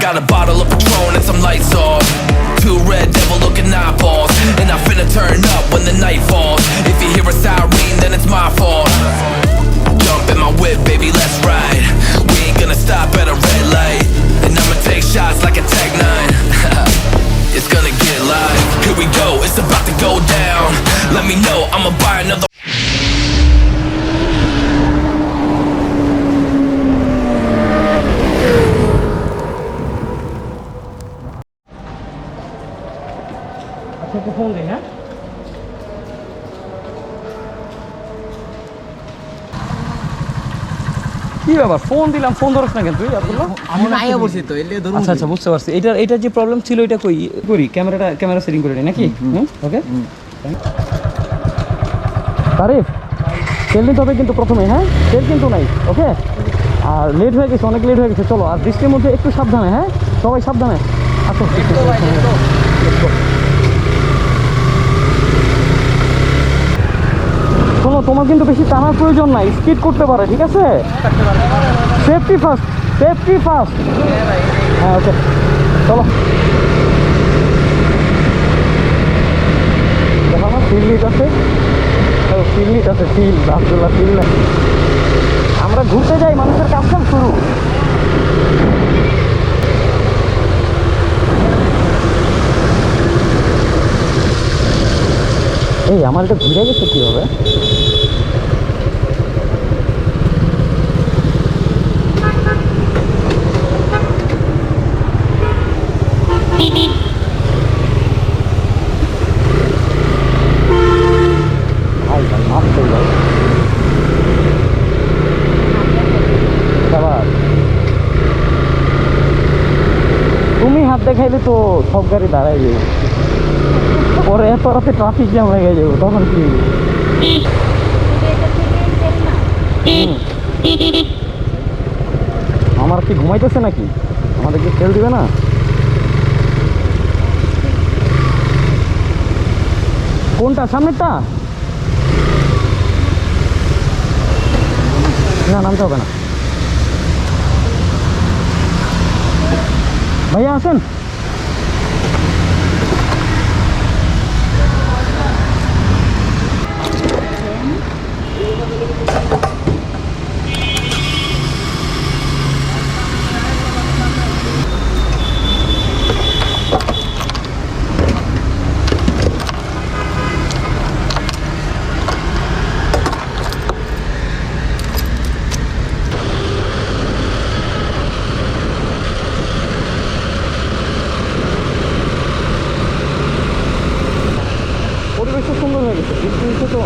got a bottle of Patron and some lights off. Two red devil looking eyeballs, and I finna turn up when the night falls. If you hear a siren, then it's my fault. Jump in my whip, baby, let's ride. We ain't gonna stop at a red light, and I'ma take shots like a Tech 9. It's gonna get live. Here we go, it's about to go down. Let me know, I'ma buy another. Phone দেই, হ্যাঁ? কি ব্যাপার, phone দিলাম, phone ধরছ না কেন তুই? আমি আইয়া বসি তো, এলে ধরুন। আচ্ছা আচ্ছা, বুঝতে পারছি। এটা যে প্রবলেম ছিল, এটা করি ক্যামেরা সেটিং করে নিই নাকি? ওকে। তারিফ, তেল নিতে হবে কিন্তু প্রথমে, হ্যাঁ? তেল কিন্তু নাই, ওকে? আর লেট হয়ে গেছে, অনেক লেট হয়ে গেছে। চলো, আর বৃষ্টির মধ্যে একটু সাবধানে, হ্যাঁ? সবাই সাবধানে আসো। শোনো, তোমার কিন্তু বেশি টানার প্রয়োজন নাই, স্পিড করতে পারে, ঠিক আছে? Safety first, safety first. হ্যাঁ, ওকে, চলো। দেখো আমার ফিল লিট আছে, ফিল লিট আছে, ফিল আব্দুল্লাহ ফিল না। আমরা ঘুরতে যাই, মানুষের কাজ কাম শুরু। এই আমার এটা ঘুরে গেছে কীভাবে? তুমি হাত দেখাইলে তো সব গাড়ি দাঁড়াই যাবে, পরে এত রাতে ট্রাফিক জ্যাম হয়ে যাবে, তখন কি? আমার কি ঘুমাইতেছে নাকি? আমাদেরকে তেল দিবে না? কোনটা, সামনেরটা? না, নামতে হবে না। ভাইয়া আসেন। সুন্দর হয়ে গেছে, বৃষ্টি হয়েছে তো।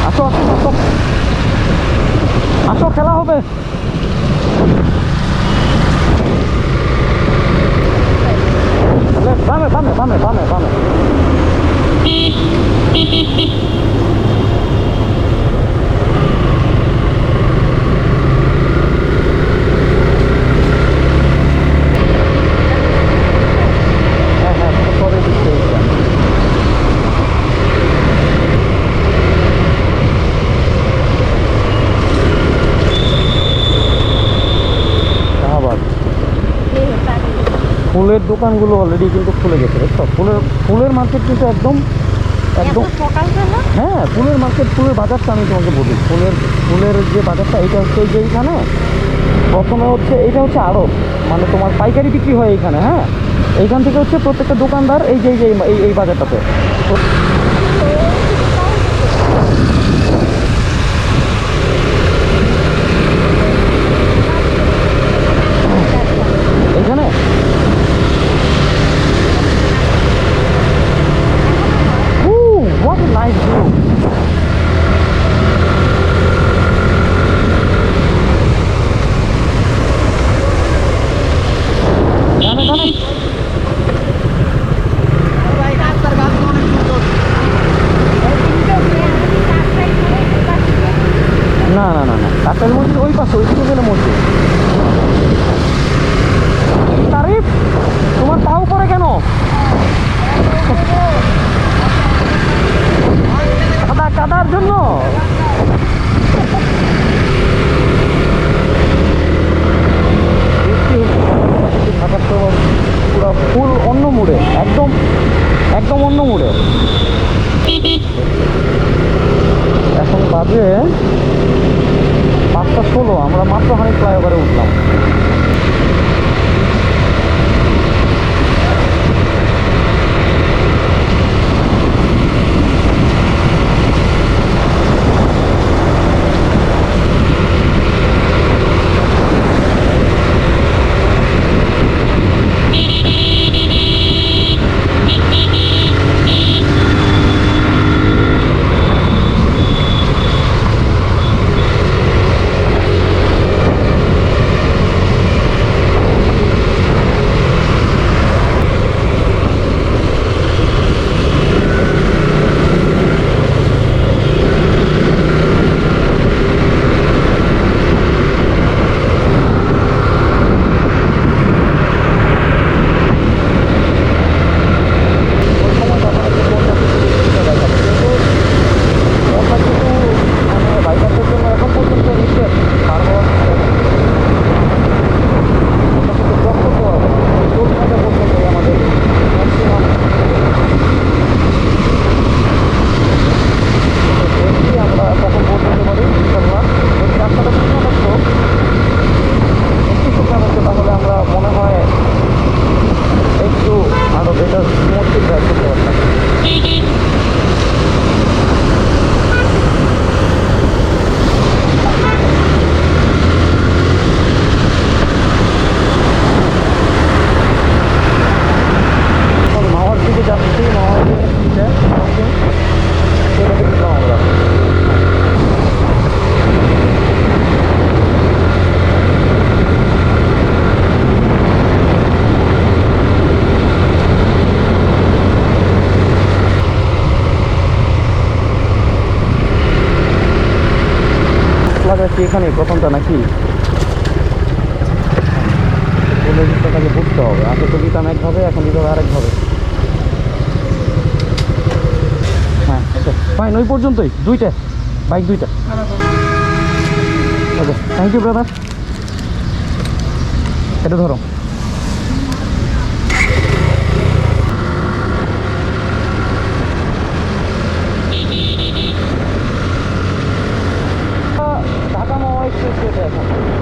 আসো আসো আসো আসো, খেলা হবে। বামে বামে বামে বামে বামে। ফুলের দোকানগুলো অলরেডি কিন্তু খুলে গেছে, দেখছো? ফুলের মার্কেট কিন্তু একদম হ্যাঁ, ফুলের মার্কেট, ফুলের বাজারটা আমি তোমাকে বলি। ফুলের যে বাজারটা, এটা হচ্ছে যে এইখানে প্রথমে হচ্ছে, এটা হচ্ছে আড়ত, মানে তোমার পাইকারি বিক্রি হয় এইখানে। হ্যাঁ, এইখান থেকে হচ্ছে প্রত্যেকটা দোকানদার এই বাজারটাতে। এইখানে what a nice view. জানে আমরা ফুল অন্য মুডে, একদম একদম অন্য মুডে। এখন বাজে 5:16, আমরা মাত্র হানি ফ্লাইওভারে উঠলাম। এখানে প্রথমটা নাকি তাকে বুঝতে হবে। আগে তো দিতাম একভাবে, এখন দিতে হবে আরেকভাবে। হ্যাঁ ফাইন, ওই পর্যন্তই, দুইটা বাইক, দুইটা। ওকে, থ্যাংক ইউ ব্রাদার। এটা ধরো। ঢাকা-মাওয়া এক্সপ্রেসওয়েতে এখন আমরা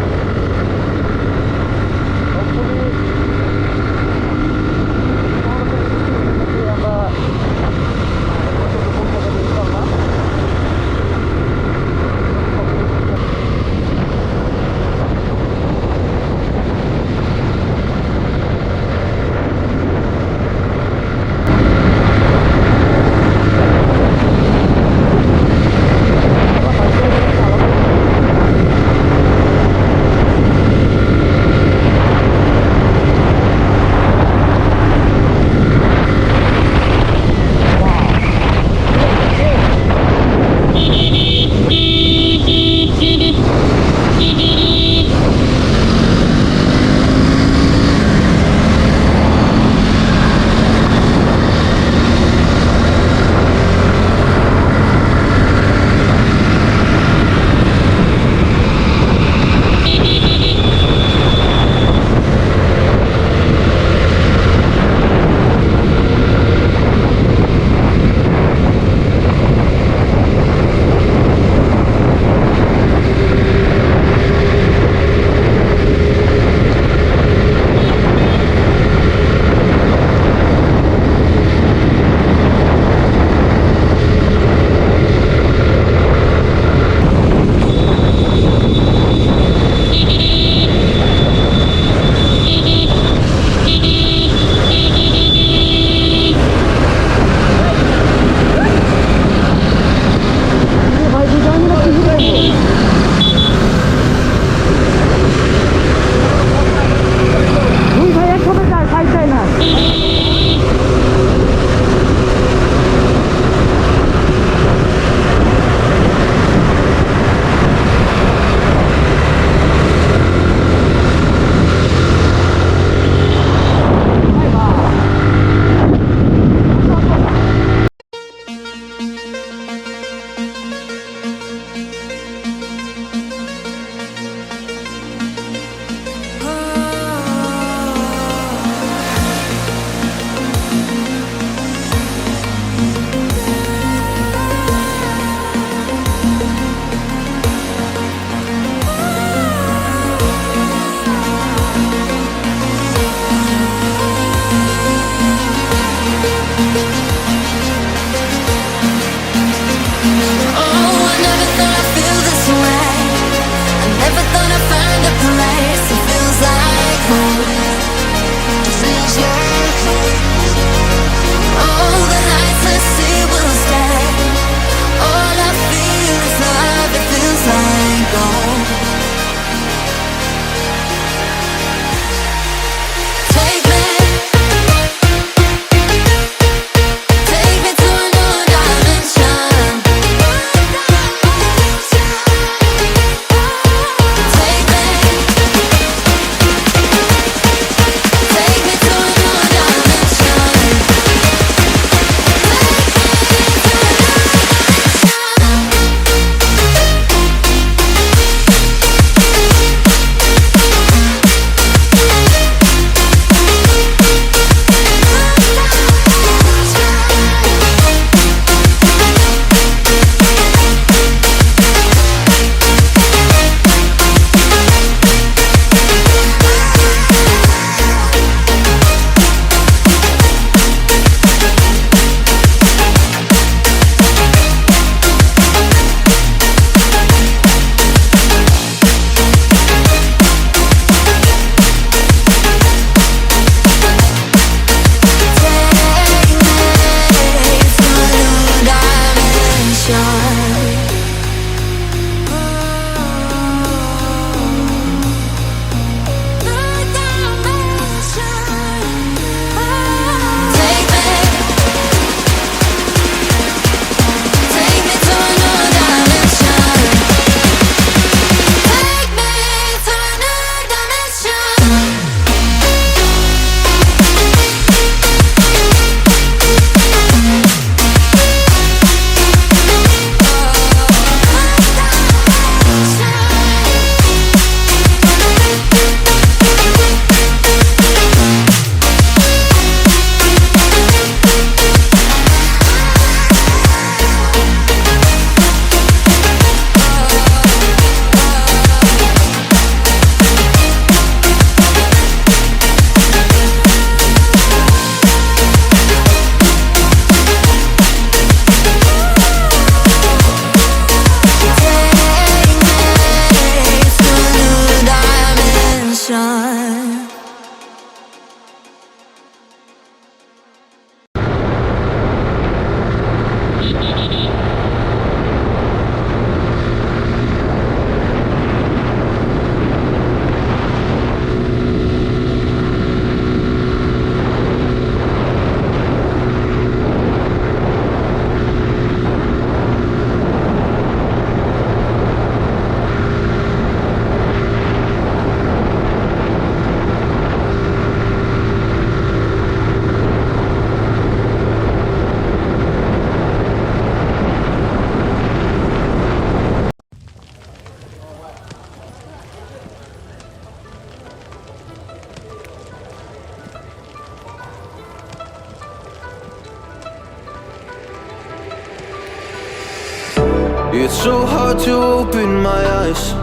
It's so hard to open my eyes.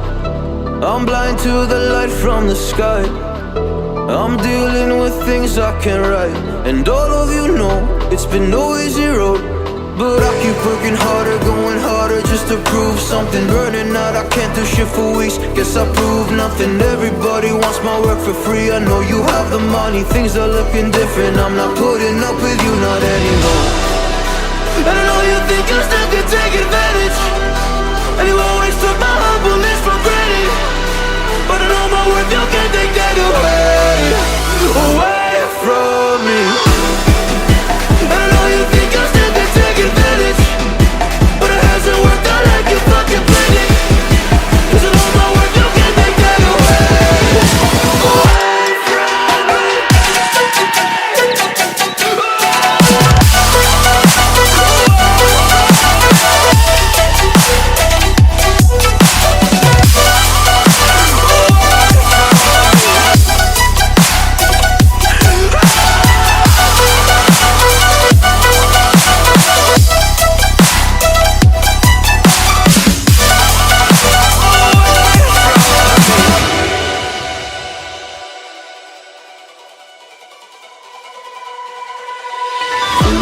I'm blind to the light from the sky. I'm dealing with things I can't write. And all of you know it's been no easy road, but I keep working harder, going harder just to prove something. Burning out, I can't do shit for weeks. Guess I proved nothing. Everybody wants my work for free. I know you have the money, things are looking different. I'm not putting up with you, not anymore. And I know you think I still can take advantage, and you always took my humbleness for granted. But I know my worth, you can't take that away from me. And I know you think I still can take advantage, but it hasn't worked out like you fucking planned it. 'Cause I know my worth, you can't take that away from me.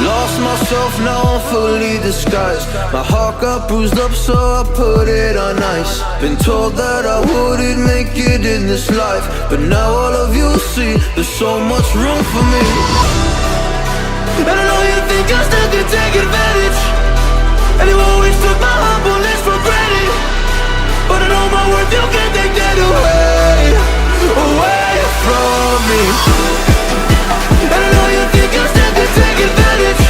Lost myself, now I'm fully disguised. My heart got bruised up, so I put it on ice. Been told that I wouldn't make it in this life, but now all of you see there's so much room for me. And I know you think I still can take advantage, and you always took my humbleness for granted. But I know my worth, you can't take that away from me. And I know you think I still can take advantage,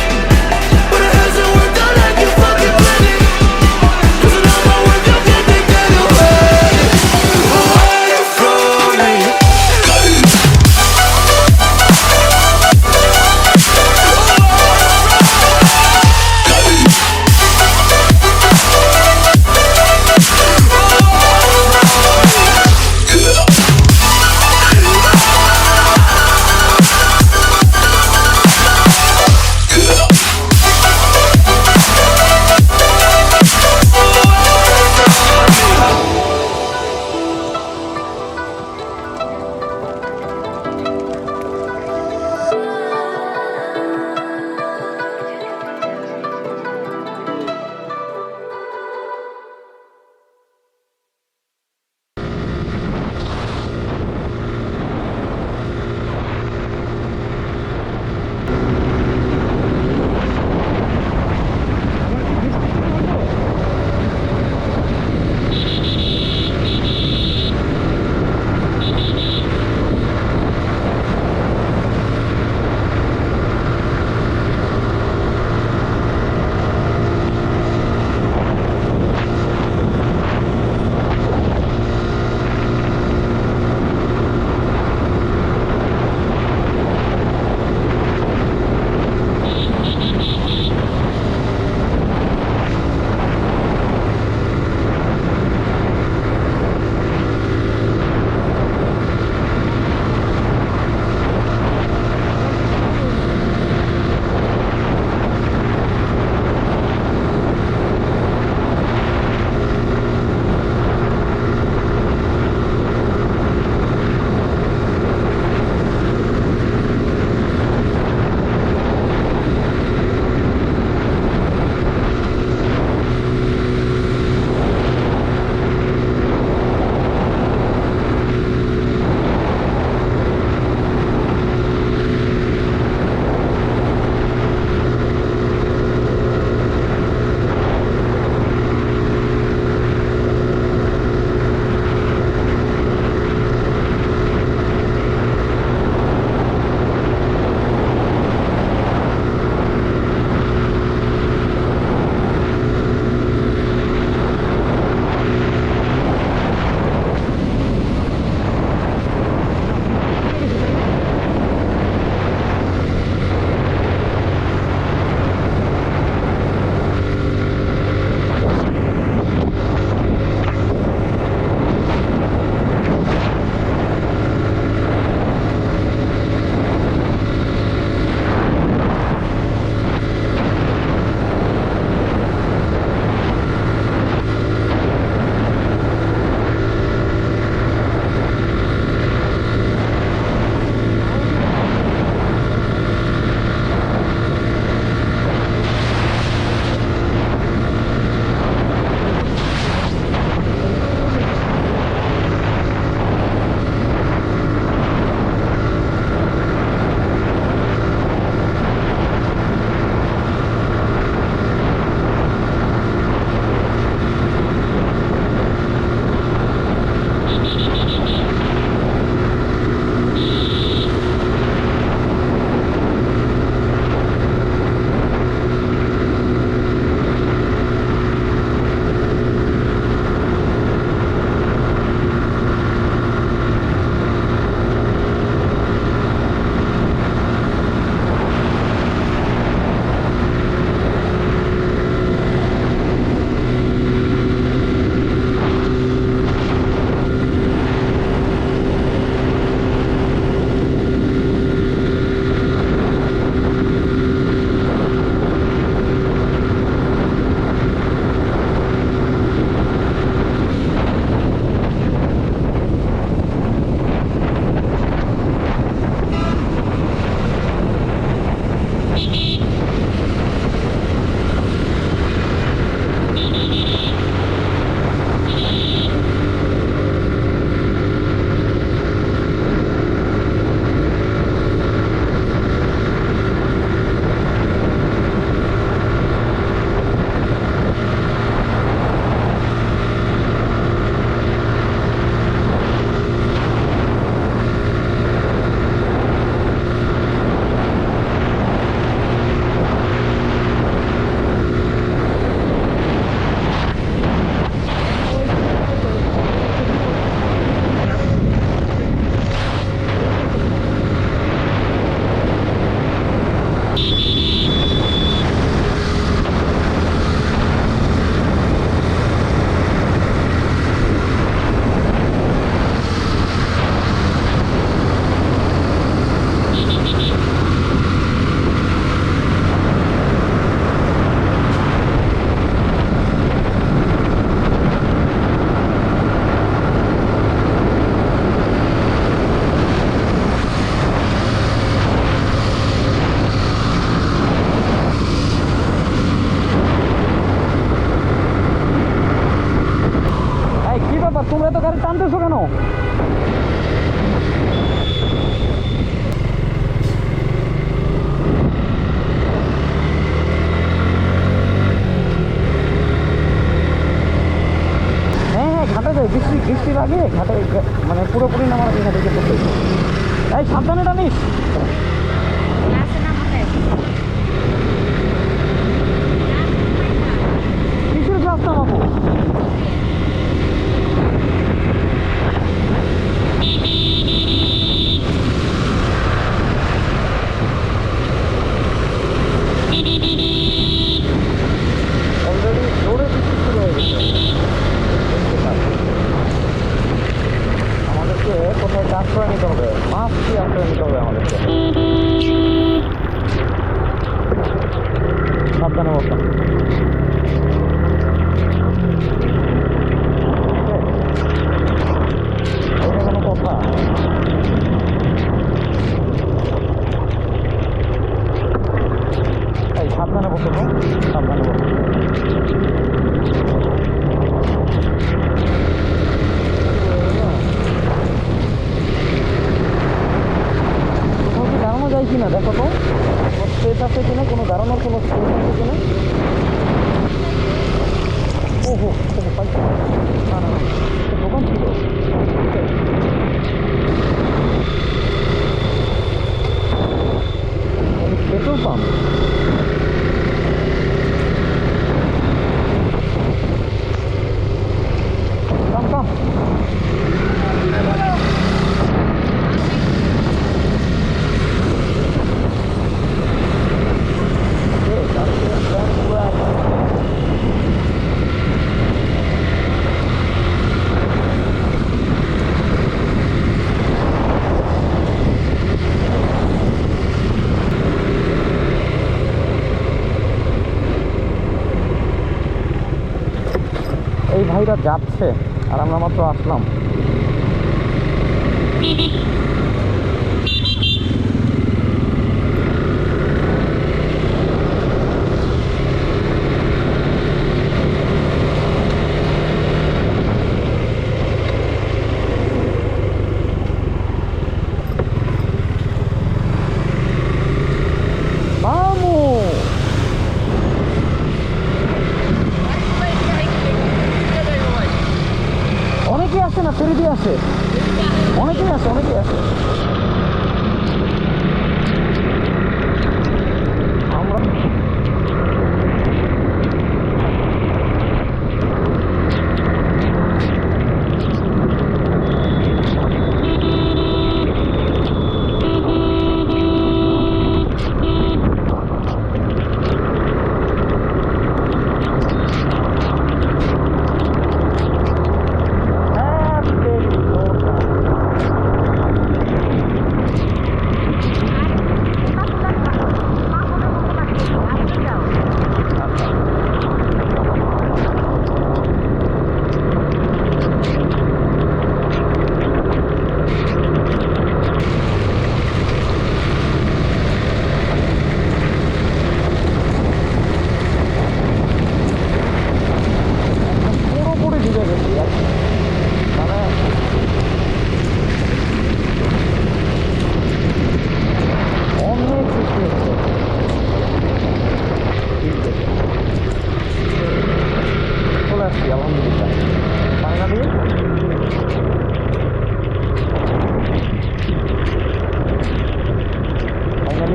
but it hasn't worked out like you fucking planned it. 'Cause I know my worth, you can't take that away from me. এত গাড়ি টানতেছো কেন? হ্যাঁ ঘাটে যায়, বৃষ্টির আগে ঘাটে মানে পুরোপুরি নামার আগে ঘাটে যেতে চাই। এই সাবধানে টানিস। কিসের গ্লাস নামাবো? অলরেডি জোরে বৃষ্টি শুরু হয়ে গেছে। আমাদেরকে কোথায় চাষ করে নিতে হবে, মাছ কি আশ্রয় নিতে হবে আমাদেরকে। সাবধানে বসলাম। এটা কোনো কথা? এই সাবধানে বসো তো, সাবধানে বসো। দাঁড়ানো যায় কিনা দেখো তো, স্পেস আছে কিনা, কোনো দাঁড়ানোর কোনো স্পেস আছে কিনা। ওহো পাইছি না না না, দোকান ছিল। Petrol pump. কাম এই ভাইরা যাচ্ছে আর আমরা মাত্র আসলাম। অনেকেই আসে না, ফেরি দিয়ে আসে, অনেকেই আসে আমরা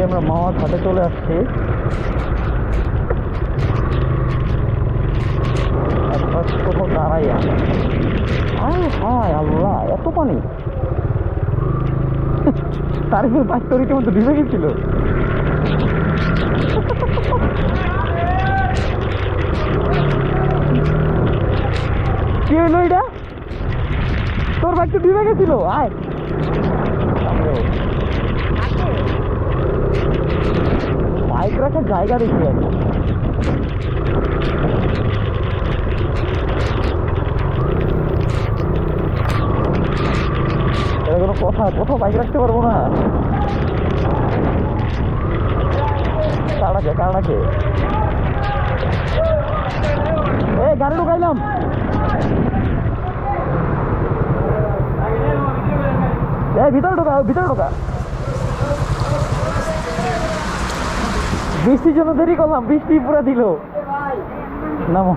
আমরা মাওয়ার ঘাটে চলে আসছি। কোথাও দাঁড়াই হায় আল্লাহ, এত পানি! তারিফের বাইক তো রীতিমতো ভিজে গেছিল। কি হইলো এটা? তোর বাইক তো ভিজে গেছিল। আয় বাইক রাখার জায়গা দেখি আছে। এটা কোনো কথা? কোথাও বাইক রাখতে পারবো না। কারণাকে গাড়ি ঢুকাইলাম। এই ভিতরে ঢোকা, ভিতরে ঢোকা। বৃষ্টির জন্য দেরি করলাম, বৃষ্টি পুরো দিল। নামো।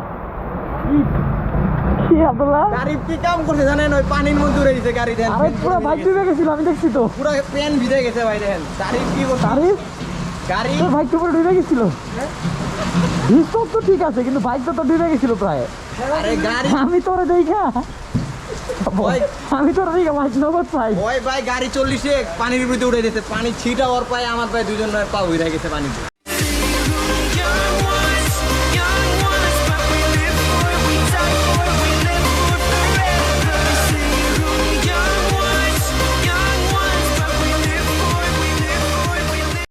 কি আব্দুল্লাহ গাড়ি কি কাম করছে জানেন, ওই পানির মধ্যে উড়ে গেছে গাড়ি। দেন আরে পুরো বাইক ডুবে গেছিল, আমি দেখছি তো। পুরো প্যান ভিজে গেছে ভাই। দেখেন তারিফ কি করছে, তারিফ গাড়ি তোর বাইক তো পুরো ডুবে গেছিল। হিস্টোপ তো ঠিক আছে, কিন্তু বাইক তো ডুবে গেছিল প্রায়। আরে গাড়ি আমি তোরে দেখা ওই আমি তোরে দেখা বাইক নগদ পাই। ওই ভাই গাড়ি 40-এ পানির ভিতরে উড়ে গেছে, পানি ছিটা ওর পায়ে আমার পায়ে, দুজন পা উড়ে গেছে পানিতে।